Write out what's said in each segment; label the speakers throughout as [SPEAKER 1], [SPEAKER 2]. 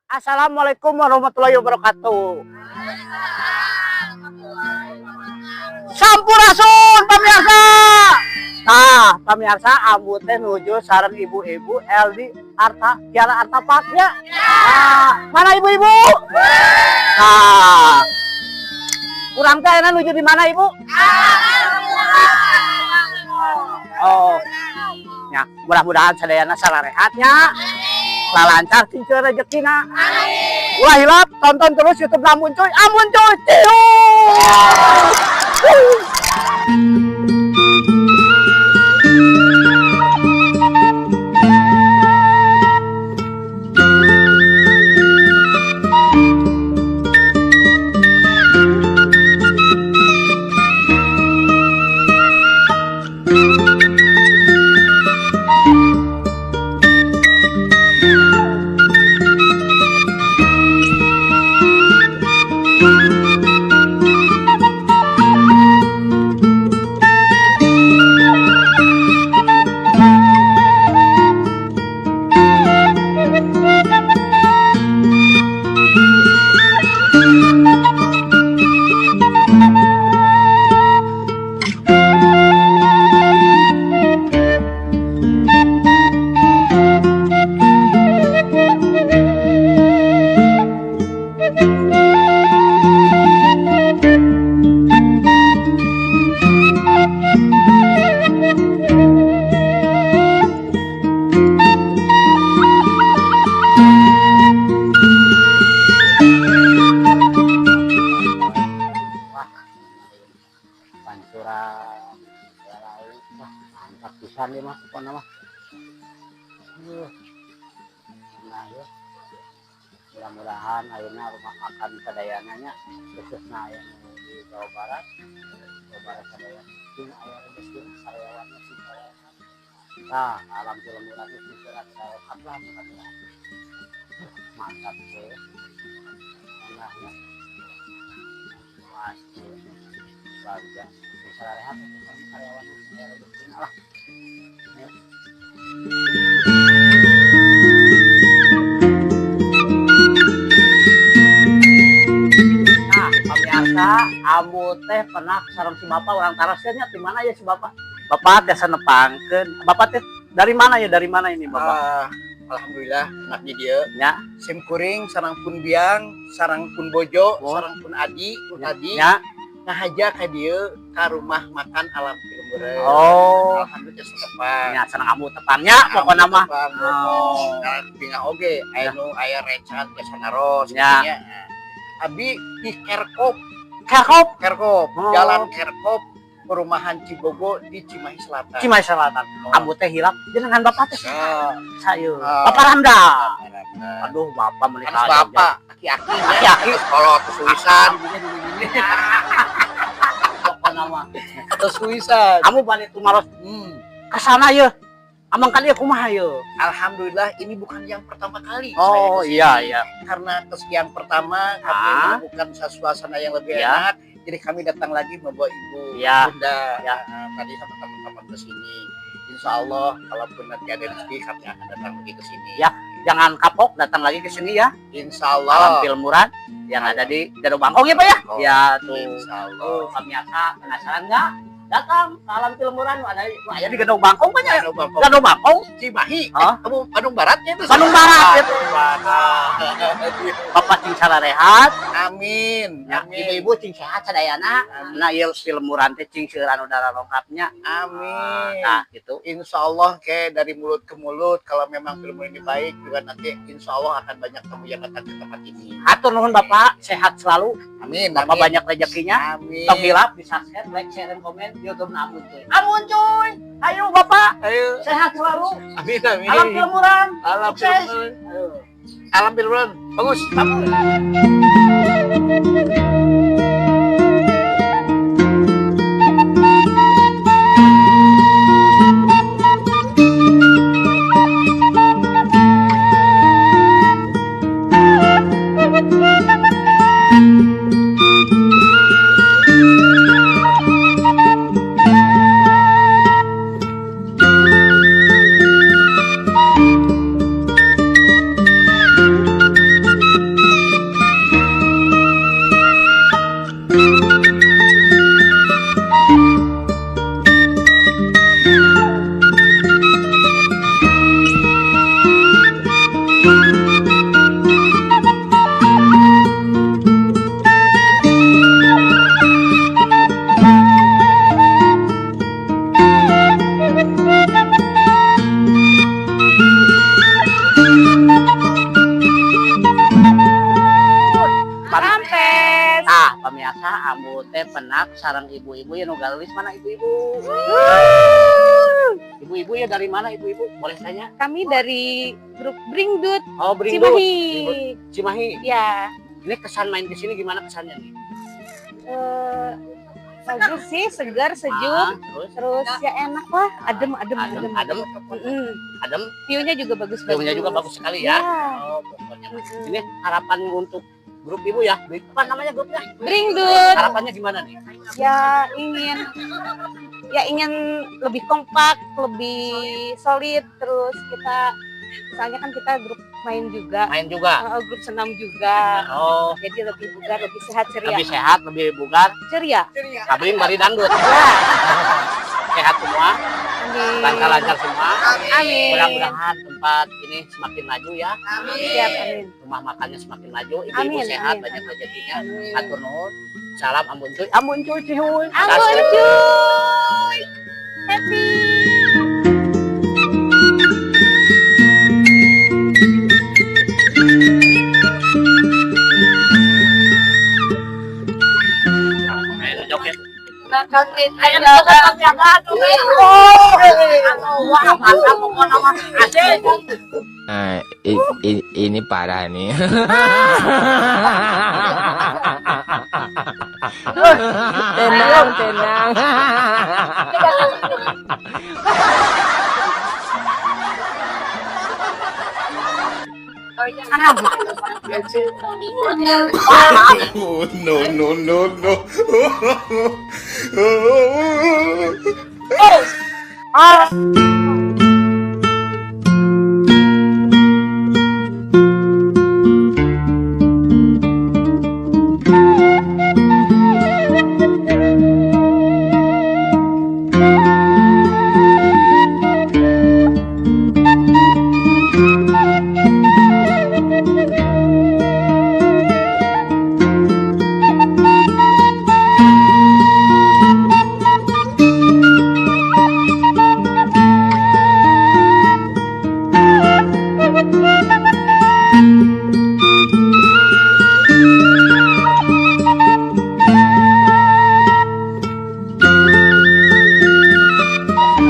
[SPEAKER 1] Assalamualaikum warahmatullahi wabarakatuh. Sampurasun pemirsa. Nah, pemirsa ambu teh nuju sareng ibu-ibu LD Arta Kiara Artapaknya. Nah, mana ibu-ibu? Nah, kurang teh nuju di mana ibu? Oh, ya mudah-mudahan sadayana sararehatnya. Lancar cincin rezekina. Ulah hilap, tonton terus YouTube Amun Cuy. Amun Cuy. Mantap pisan nih mas, apa nama? Nah ya, mudah-mudahan akhirnya rumah makan sadayananya khususnya yang di Jawa Barat sadayana sing aya rezeki karyawannya sing aya. Nah, alhamdulillah itu surat saya kablah mantap sih. Nah ya, masih bahagia. Bisa rehat karyawannya sing aya rezeki lah. Nah, pemirsa, ambu teh pernah sareng si bapak orang tarasnya di mana ya si bapak? Bapak teh sanepangkeun. Bapak teh dari mana ya? Dari mana ini bapak?
[SPEAKER 2] Alhamdulillah enak di dia.
[SPEAKER 1] Ya,
[SPEAKER 2] Sim kuring, sarang pun biang, sarang pun bojo, sarang pun adi,
[SPEAKER 1] ya.
[SPEAKER 2] ngahaja ka dieu ka rumah makan alam Filembeureun.
[SPEAKER 1] Oh,
[SPEAKER 2] Alhamdulillah setepan.
[SPEAKER 1] ya senang ambu tepangnya pokoknya mah.
[SPEAKER 2] Oh, binga oge aya recan ke sanaros
[SPEAKER 1] Ya.
[SPEAKER 2] ya. Abi di Kerkop,
[SPEAKER 1] Kerkop. Oh.
[SPEAKER 2] Jalan Kerkop, perumahan Cibogo di Cimahi Selatan.
[SPEAKER 1] Cimahi Selatan. Ambu teh hilap jenengan bapak teh.
[SPEAKER 2] Nah,
[SPEAKER 1] Sayur. Bapak Ramda.
[SPEAKER 2] Aduh,
[SPEAKER 1] Aduh, bapak menikah.
[SPEAKER 2] anak bapak, aki-aki, kalau kesulisan,
[SPEAKER 1] Pokoknya mah.
[SPEAKER 2] kesulisan.
[SPEAKER 1] Kamu balik tumaros kesana ya. Amang kali aku mah ya.
[SPEAKER 2] Alhamdulillah ini bukan yang pertama kali.
[SPEAKER 1] Oh
[SPEAKER 2] saya
[SPEAKER 1] iya.
[SPEAKER 2] karena yang pertama kami menemukan suasana yang lebih
[SPEAKER 1] Ya.
[SPEAKER 2] enak, jadi kami datang lagi membawa ibu,
[SPEAKER 1] Ya.
[SPEAKER 2] bunda,
[SPEAKER 1] Ya.
[SPEAKER 2] tadi sama teman-teman ke sini. Insya Allah, kalaupun nanti ada rezeki kami akan datang lagi ke sini.
[SPEAKER 1] Ya. Jangan kapok datang lagi ke sini ya.
[SPEAKER 2] Insya
[SPEAKER 1] Alam
[SPEAKER 2] Allah.
[SPEAKER 1] Filmuran yang ada di Danau Bangkong ya Pak ya.
[SPEAKER 2] Oh,
[SPEAKER 1] Ya tuh.
[SPEAKER 2] Insya Allah.
[SPEAKER 1] Oh, kami akan penasaran nggak? Datang ke Alam Filmuran ada di Danau Bangkong banyak.
[SPEAKER 2] Danau Bangkong.
[SPEAKER 1] Danau Bangkong.
[SPEAKER 2] Cimahi,
[SPEAKER 1] Hah?
[SPEAKER 2] kamu Bandung Baratnya itu.
[SPEAKER 1] Bandung Barat, itu.
[SPEAKER 2] Barat.
[SPEAKER 1] Bapak cing rehat.
[SPEAKER 2] Amin.
[SPEAKER 1] Ya,
[SPEAKER 2] Amin.
[SPEAKER 1] ibu-ibu cing sehat sadayana. Nah, ieu Filmuran teh cing seueuran udara lengkapnya.
[SPEAKER 2] Amin.
[SPEAKER 1] Nah, gitu.
[SPEAKER 2] Insya Allah kayak dari mulut ke mulut, kalau memang film ini baik juga nanti Insya Allah akan banyak tamu yang datang ke tempat ini.
[SPEAKER 1] Atur nuhun Bapak, sehat selalu.
[SPEAKER 2] Amin.
[SPEAKER 1] Bapak
[SPEAKER 2] Amin.
[SPEAKER 1] banyak rezekinya.
[SPEAKER 2] Amin.
[SPEAKER 1] Tok hilap, bisa share, like, share, dan komen di YouTube Amun Cuy. Amun Cuy, ayo Bapak,
[SPEAKER 2] Ayo.
[SPEAKER 1] sehat selalu.
[SPEAKER 2] Amin. Amin.
[SPEAKER 1] Alam Filmuran,
[SPEAKER 2] Alam
[SPEAKER 1] sukses.
[SPEAKER 2] Filmuran.
[SPEAKER 1] Ayo.
[SPEAKER 2] Alam Filmuran. Bagus.
[SPEAKER 1] Pamiasa ambu teh penak sareng ibu-ibu ya nu galis mana ibu-ibu? Ibu-ibu ya dari mana ibu-ibu? Boleh tanya?
[SPEAKER 3] Kami dari grup Bringdut
[SPEAKER 1] Oh, Bringdut.
[SPEAKER 3] Cimahi.
[SPEAKER 1] Cimahi.
[SPEAKER 3] Ya,
[SPEAKER 1] Ini kesan main di sini gimana kesannya nih?
[SPEAKER 3] bagus sih, segar, sejuk.
[SPEAKER 1] Ah,
[SPEAKER 3] Terus ya enak lah, adem.
[SPEAKER 1] adem. Adem.
[SPEAKER 3] View-nya juga bagus.
[SPEAKER 1] Filmnya juga bagus sekali ya. Oh, pokoknya. Ini harapan untuk grup ibu ya. Apa namanya grupnya?
[SPEAKER 3] Bringdut.
[SPEAKER 1] Harapannya gimana nih?
[SPEAKER 3] Ya ingin lebih kompak, lebih solid. Terus misalnya kan kita grup main juga,
[SPEAKER 1] Main juga.
[SPEAKER 3] grup senam juga.
[SPEAKER 1] Oh,
[SPEAKER 3] Jadi lebih bugar, lebih sehat, ceria.
[SPEAKER 1] lebih sehat, lebih bugar.
[SPEAKER 3] Ceria.
[SPEAKER 1] Kabling bari dangdut.
[SPEAKER 3] Ya,
[SPEAKER 1] Sehat semua,
[SPEAKER 3] amin.
[SPEAKER 1] lancar-lancar semua.
[SPEAKER 3] Amin.
[SPEAKER 1] Mudah-mudahan tempat ini semakin maju ya.
[SPEAKER 3] Siap, amin.
[SPEAKER 1] Rumah makannya semakin maju, ibu-ibu
[SPEAKER 3] Amin,
[SPEAKER 1] sehat,
[SPEAKER 3] amin,
[SPEAKER 1] banyak rezekinya.
[SPEAKER 3] Amin.
[SPEAKER 1] Hatur nuhun. Salam Ambon Cuy. Ambon Cuy Cihun.
[SPEAKER 3] Ambon cuy. Happy.
[SPEAKER 1] Ayo joget.
[SPEAKER 3] Ayo
[SPEAKER 1] Wah, mantap pokoknya mah. Asik.
[SPEAKER 4] Nah, ini parah nih. Tenang, tenang.
[SPEAKER 5] Oh, no, no, no, no.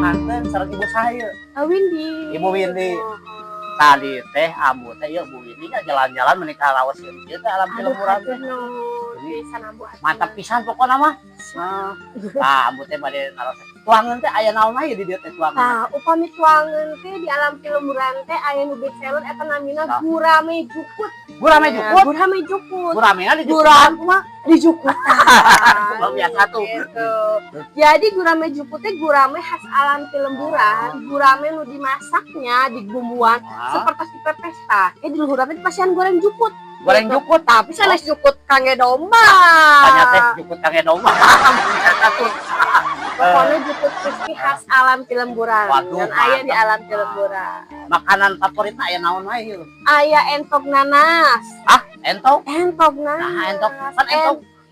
[SPEAKER 1] Kangen sareng ibu saya.
[SPEAKER 3] Windy.
[SPEAKER 1] Ibu Windy. Tadi teh ambu teh ya Bu Windy nya jalan-jalan menikah lawas ieu teh alam cilemuran teh. Mantap pisan pokoknya mah. Nah, ambu teh bade naros. Tuangan teh aya naon aya di dieu teh tuangan.
[SPEAKER 6] Nah, upami tuangan teh di alam cilemuran teh aya nu bestseller eta namina
[SPEAKER 1] Nah.
[SPEAKER 6] gurame jukut.
[SPEAKER 1] Gurame jukut.
[SPEAKER 6] Gurame jukut.
[SPEAKER 1] Guramena di
[SPEAKER 6] Guram.
[SPEAKER 1] mah.
[SPEAKER 6] Di jukut.
[SPEAKER 1] Luar biasa tuh.
[SPEAKER 6] Gitu. Jadi gurame jukut teh gurame khas alam cilemburan. Gurame nu dimasaknya di bumbuan seperti pesta. Di luhuranna dipasihan goreng jukut.
[SPEAKER 1] Goreng jukut
[SPEAKER 6] Tapi sanes jukut kangge domba.
[SPEAKER 1] banyak teh jukut kangen domba. Biasa tuh.
[SPEAKER 6] Pokoknya jukut crispy khas alam cilemburan.
[SPEAKER 1] Waduh,
[SPEAKER 6] Dan aya di
[SPEAKER 1] mantap.
[SPEAKER 6] alam cilemburan.
[SPEAKER 1] Makanan favoritna aya naon wae ieu?
[SPEAKER 6] Aya entok nanas.
[SPEAKER 1] Entok.
[SPEAKER 6] Entok nanas.
[SPEAKER 1] Nah, entok kan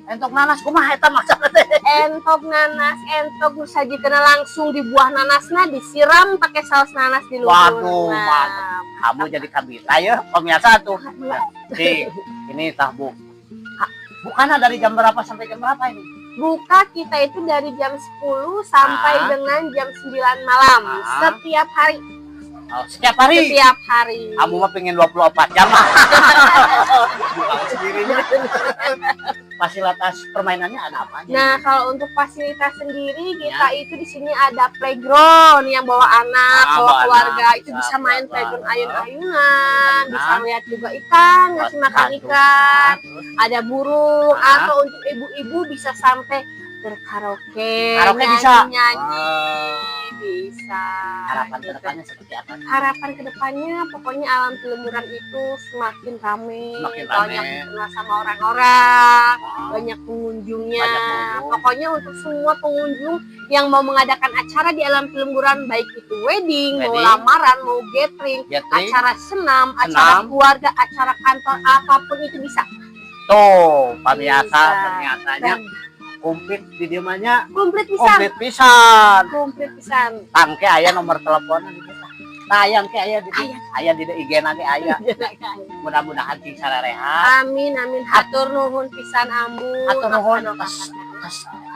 [SPEAKER 1] entok nanas kumaha eta maksudna teh?
[SPEAKER 6] Entok nanas, entok nu sajikeuna langsung di buah nanasna disiram pakai saus nanas di luhur.
[SPEAKER 1] Waduh, mantap. Kamu jadi kabita ya, pemirsa tuh. Nah, ini tah Bu. Bukannya dari jam berapa sampai jam berapa ini?
[SPEAKER 6] Buka kita itu dari jam 10 sampai dengan jam 9 malam. Setiap hari.
[SPEAKER 1] Oh, setiap hari.
[SPEAKER 6] Setiap hari.
[SPEAKER 1] Kamu mah pengen 24 jam mah. Bukan sendirinya. Fasilitas permainannya ada apa aja?
[SPEAKER 6] Nah, kalau untuk fasilitas sendiri kita itu di sini ada playground yang bawa anak, bawa
[SPEAKER 1] bawa
[SPEAKER 6] keluarga
[SPEAKER 1] anak,
[SPEAKER 6] itu bisa main
[SPEAKER 1] bawa
[SPEAKER 6] playground
[SPEAKER 1] anak.
[SPEAKER 6] ayun-ayunan, bisa lihat juga ikan, ngasih makan ikan, ada burung, atau untuk ibu-ibu bisa sampai berkaraoke,
[SPEAKER 1] Karaoke bisa.
[SPEAKER 6] nyanyi, bisa.
[SPEAKER 1] Harapan
[SPEAKER 6] gitu.
[SPEAKER 1] kedepannya seperti apa?
[SPEAKER 6] Harapan kedepannya pokoknya alam cilemuran itu semakin ramai,
[SPEAKER 1] Semakin
[SPEAKER 6] banyak
[SPEAKER 1] rame.
[SPEAKER 6] kenal sama orang-orang,
[SPEAKER 1] Oh,
[SPEAKER 6] banyak pengunjungnya.
[SPEAKER 1] Banyak pengunjung.
[SPEAKER 6] Pokoknya untuk semua pengunjung yang mau mengadakan acara di alam cilemuran, baik itu wedding, mau
[SPEAKER 1] Wedding.
[SPEAKER 6] lamaran, mau gathering,
[SPEAKER 1] gathering.
[SPEAKER 6] acara senam, acara keluarga, acara kantor, apapun itu bisa.
[SPEAKER 1] Tuh, pemirsa
[SPEAKER 6] Bisa.
[SPEAKER 1] ternyatanya
[SPEAKER 6] Dan
[SPEAKER 1] komplit di diemanya
[SPEAKER 6] komplit bisa.
[SPEAKER 1] komplit pisan.
[SPEAKER 6] Komplit pisan.
[SPEAKER 1] Tangke aya nomor teleponnya di kita. tayang ke aya di IG na ge aya. Mudah-mudahan sing sarerehat.
[SPEAKER 6] Amin amin. Hatur nuhun pisan Ambu.
[SPEAKER 1] Hatur nuhun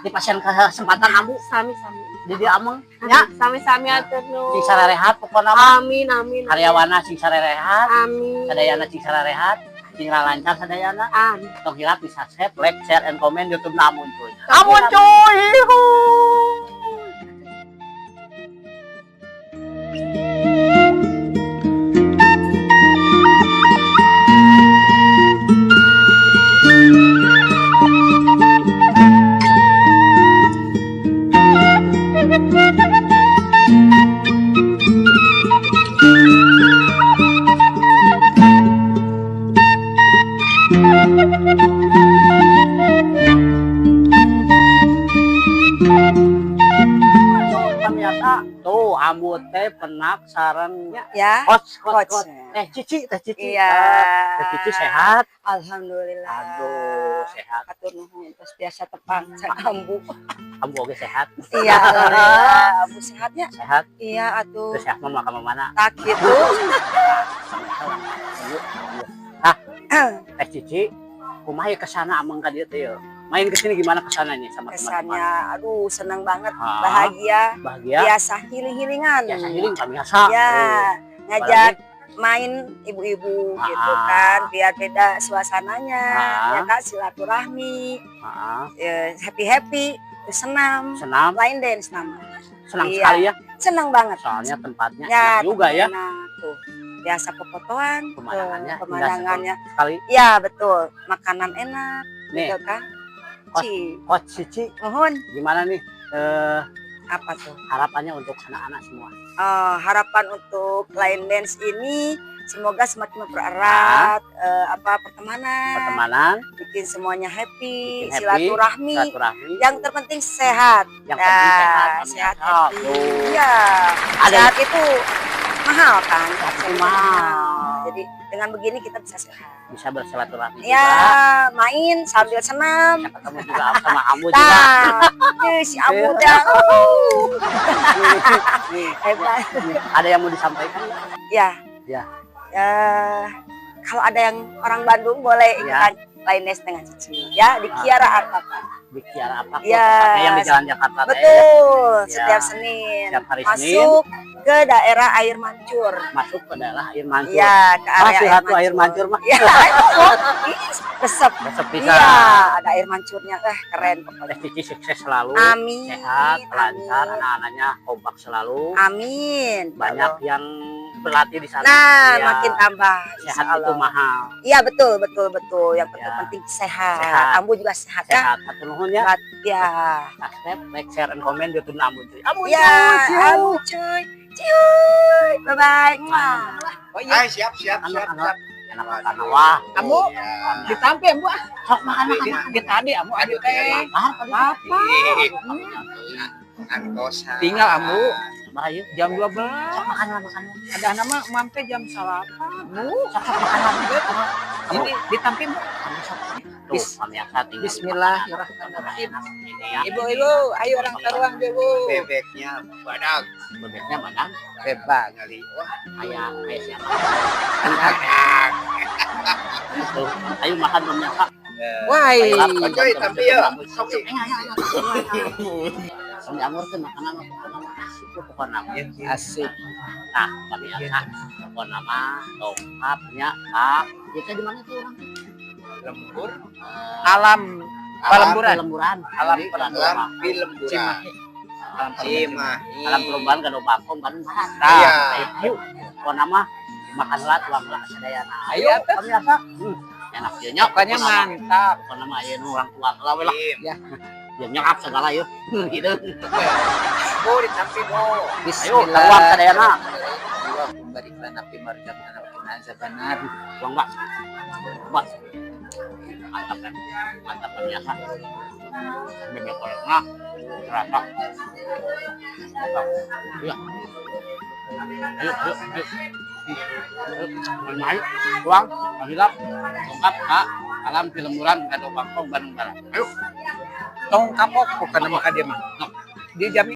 [SPEAKER 1] dipasieun kesempatan Ambu
[SPEAKER 6] Sami-sami.
[SPEAKER 1] di dieu ameng nya.
[SPEAKER 6] Sami-sami hatur nuhun.
[SPEAKER 1] Sing sarerehat pokona mah.
[SPEAKER 6] Amin amin.
[SPEAKER 1] Karyawana sing sarerehat,
[SPEAKER 6] Amin.
[SPEAKER 1] sadayana sing sarerehat, sing lancar sadayana.
[SPEAKER 6] Amin.
[SPEAKER 1] Tong hilap bisa subscribe, like, share, and comment YouTube-na Amun Cuy. Amun Cuy. Ternyata tuh Ambu teh penak sareng
[SPEAKER 3] Ya.
[SPEAKER 1] coach. Cici.
[SPEAKER 3] Iya.
[SPEAKER 1] Teh Cici sehat.
[SPEAKER 3] Alhamdulillah.
[SPEAKER 1] Aduh, sehat.
[SPEAKER 3] Hatur nuhun terus biasa tepang cak Ambu.
[SPEAKER 1] Ambu oge sehat.
[SPEAKER 3] Iya, alhamdulillah. Ambu sehatnya.
[SPEAKER 1] Sehat.
[SPEAKER 3] Iya atuh.
[SPEAKER 1] Terus sehat mah ka mana?
[SPEAKER 3] Tak gitu.
[SPEAKER 1] Teh Cici, kumaha ya kesana ameng ka dieu teh ya? Main kesini gimana kesananya sama teman-teman?
[SPEAKER 3] Kesannya aduh senang banget,
[SPEAKER 1] Ah,
[SPEAKER 3] bahagia,
[SPEAKER 1] Bahagia.
[SPEAKER 3] biasa healing-healingan.
[SPEAKER 1] Biasa healing kan biasa.
[SPEAKER 3] Ya,
[SPEAKER 1] Tuh.
[SPEAKER 3] ngajak main ibu-ibu gitu
[SPEAKER 1] Ah.
[SPEAKER 3] kan, biar beda suasananya,
[SPEAKER 1] Ah.
[SPEAKER 3] ya kan silaturahmi,
[SPEAKER 1] Heeh.
[SPEAKER 3] happy-happy, terus senam,
[SPEAKER 1] Senam,
[SPEAKER 3] line dance nama.
[SPEAKER 1] senang
[SPEAKER 3] Iya.
[SPEAKER 1] sekali ya.
[SPEAKER 3] Senang banget.
[SPEAKER 1] Soalnya tempatnya
[SPEAKER 3] Ya,
[SPEAKER 1] enak juga ya.
[SPEAKER 3] enak tuh. Biasa pepotoan,
[SPEAKER 1] Pemandangannya indah
[SPEAKER 3] pemandangannya.
[SPEAKER 1] sekali.
[SPEAKER 3] Ya betul, makanan enak,
[SPEAKER 1] Nih,
[SPEAKER 3] gitu kan.
[SPEAKER 1] Coach.
[SPEAKER 3] Ci,
[SPEAKER 1] Coach Cici,
[SPEAKER 3] mohon
[SPEAKER 1] gimana nih
[SPEAKER 3] apa tuh?
[SPEAKER 1] harapannya untuk anak-anak semua?
[SPEAKER 3] Harapan untuk line dance ini semoga semakin mempererat pertemanan,
[SPEAKER 1] Pertemanan,
[SPEAKER 3] bikin semuanya happy,
[SPEAKER 1] Bikin happy,
[SPEAKER 3] silaturahmi.
[SPEAKER 1] silaturahmi.
[SPEAKER 3] Yang terpenting sehat.
[SPEAKER 1] Yang penting sehat,
[SPEAKER 3] sehat
[SPEAKER 1] Mami Asa.
[SPEAKER 3] happy.
[SPEAKER 1] Tuh.
[SPEAKER 3] Iya,
[SPEAKER 1] Ada-
[SPEAKER 3] sehat itu mahal kan?
[SPEAKER 1] itu mahal.
[SPEAKER 3] Jadi dengan begini kita bisa sehat.
[SPEAKER 1] Bisa bersilaturahmi
[SPEAKER 3] Ya,
[SPEAKER 1] juga.
[SPEAKER 3] main sambil senam.
[SPEAKER 1] Bisa ketemu juga sama kamu juga.
[SPEAKER 3] Nah, si Abu dah.
[SPEAKER 1] Nih,
[SPEAKER 3] Hebat.
[SPEAKER 1] ada yang mau disampaikan nggak?
[SPEAKER 3] Ya.
[SPEAKER 1] Ya.
[SPEAKER 3] Kalau ada yang orang Bandung boleh
[SPEAKER 1] Ya.
[SPEAKER 3] ikutan line dance dengan Cici ya di Kiara Art Papa.
[SPEAKER 1] Di Kiara apa?
[SPEAKER 3] Ya.
[SPEAKER 1] Tempatnya yang di Jalan Jakarta teh.
[SPEAKER 3] Betul,
[SPEAKER 1] Ya.
[SPEAKER 3] setiap Senin.
[SPEAKER 1] Setiap hari
[SPEAKER 3] Masuk ke daerah Air Mancur.
[SPEAKER 1] Masuk ke daerah air mancur.
[SPEAKER 3] Iya, ke area
[SPEAKER 1] Masih satu air mancur mah.
[SPEAKER 3] Iya, resep.
[SPEAKER 1] Resep bisa.
[SPEAKER 3] Iya, ada air mancurnya. Keren pokoknya.
[SPEAKER 1] Teh Cici sukses selalu.
[SPEAKER 3] Amin.
[SPEAKER 1] Sehat, lancar,
[SPEAKER 3] Amin.
[SPEAKER 1] anak-anaknya kompak selalu.
[SPEAKER 3] Amin.
[SPEAKER 1] Banyak yang berlatih di sana.
[SPEAKER 3] Nah,
[SPEAKER 1] Ya,
[SPEAKER 3] makin tambah.
[SPEAKER 1] sehat
[SPEAKER 3] insya
[SPEAKER 1] itu
[SPEAKER 3] Allah.
[SPEAKER 1] mahal.
[SPEAKER 3] Iya, betul. Yang
[SPEAKER 1] Ya.
[SPEAKER 3] penting sehat.
[SPEAKER 1] Sehat.
[SPEAKER 3] Ambu juga sehat ya.
[SPEAKER 1] Sehat. Satu nuhun ya.
[SPEAKER 3] Ya.
[SPEAKER 1] Subscribe, like, share, and comment di YouTube Amun Cuy. Amun
[SPEAKER 3] Ya,
[SPEAKER 1] Cuy.
[SPEAKER 3] Ambu cuy. Cuy. Bye-bye.
[SPEAKER 2] Hai, siap.
[SPEAKER 1] Anak-anak. Enak makan wah.
[SPEAKER 7] Ambu, ditampe Ambu.
[SPEAKER 1] Sok makan.
[SPEAKER 7] Di tadi Ambu ada teh.
[SPEAKER 1] Apa?
[SPEAKER 2] Antosan.
[SPEAKER 7] Tinggal Ambu
[SPEAKER 1] Bahayu.
[SPEAKER 7] jam 12.
[SPEAKER 1] Sok makan.
[SPEAKER 7] Ada nama mampe jam 8.
[SPEAKER 1] Sok makan.
[SPEAKER 7] Ini ditampe Bu.
[SPEAKER 1] Tuh, pemirsa tinggal.
[SPEAKER 7] Bismillahirrahmanirrahim.
[SPEAKER 1] Ini ya.
[SPEAKER 7] Ibu, ayo orang teruang Ibu.
[SPEAKER 2] Bebeknya badak.
[SPEAKER 1] Bebeknya badan.
[SPEAKER 7] Bebas.
[SPEAKER 2] Kali.
[SPEAKER 1] Kayak siapa? Tuh, ayo makan pemirsa.
[SPEAKER 7] Wah,
[SPEAKER 2] Coy, tapi ya. Sok.
[SPEAKER 1] Sampai anggur tuh makanan asik tuh pokok nama.
[SPEAKER 7] asik.
[SPEAKER 1] Nah, pemirsa, pokok nama dongkapnya Kak. Kita di mana tuh orang?
[SPEAKER 2] Lembur.
[SPEAKER 7] Alam Palemburan.
[SPEAKER 1] Lemburan.
[SPEAKER 7] Alam
[SPEAKER 2] Alam Pilemburan. Cimahi.
[SPEAKER 1] Alam perubahan kan Bangkong Bandung Barat.
[SPEAKER 2] Iya.
[SPEAKER 1] Yuk, pokok nama makan lah tuang lah sadayana.
[SPEAKER 7] Ayo, atuh.
[SPEAKER 1] pemirsa. Enak ya nyok.
[SPEAKER 7] Pokoknya mantap.
[SPEAKER 1] Pokok nama ayeuna orang tua lah we lah.
[SPEAKER 2] Ya.
[SPEAKER 1] Ya nyokap segala yuk. Gitu.
[SPEAKER 2] Bu, ditampi Bu.
[SPEAKER 1] Ayo, tuang sadayana.
[SPEAKER 7] Allah barik lana fi marjabna wa qina azabannar.
[SPEAKER 1] Tuang, Mbak. Mbak. Mantap kan? Mantap pemirsa. Bebek gorengnya terasa. Mantap. Iya. Ayo. Ayo, tuang, hilap, tongkat, Kak, alam Pilemburan, Gado Bangkong, Bandung Barat. Ayo.
[SPEAKER 7] Tong kapok bukan nama dia mah. Di jam